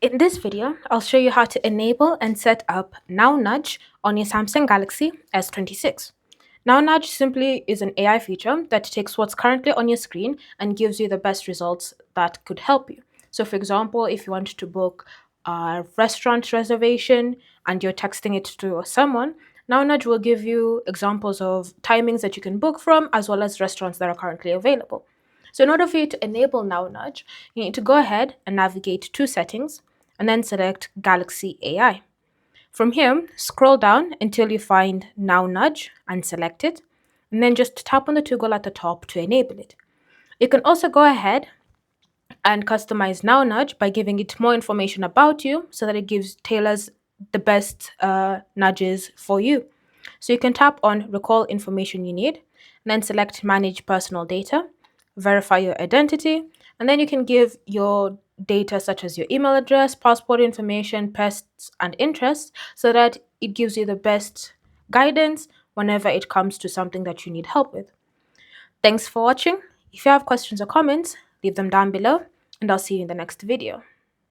In this video, I'll show you how to enable and set up Now Nudge on your Samsung Galaxy S26. Now Nudge simply is an AI feature that takes what's currently on your screen and gives you the best results that could help you. So for example, if you want to book a restaurant reservation and you're texting it to someone, Now Nudge will give you examples of timings that you can book from as well as restaurants that are currently available. So in order for you to enable Now Nudge, you need to go ahead and navigate to settings and then select Galaxy AI. From here, scroll down until you find Now Nudge and select it, and then just tap on the toggle at the top to enable it. You can also go ahead and customize Now Nudge by giving it more information about you so that it gives tailors the best nudges for you. So you can tap on recall information you need, and then select manage personal data, verify your identity, and then you can give your data such as your email address, passport information, pests, and interests so that it gives you the best guidance whenever it comes to something that you need help with. Thanks for watching. If you have questions or comments, leave them down below, and I'll see you in the next video.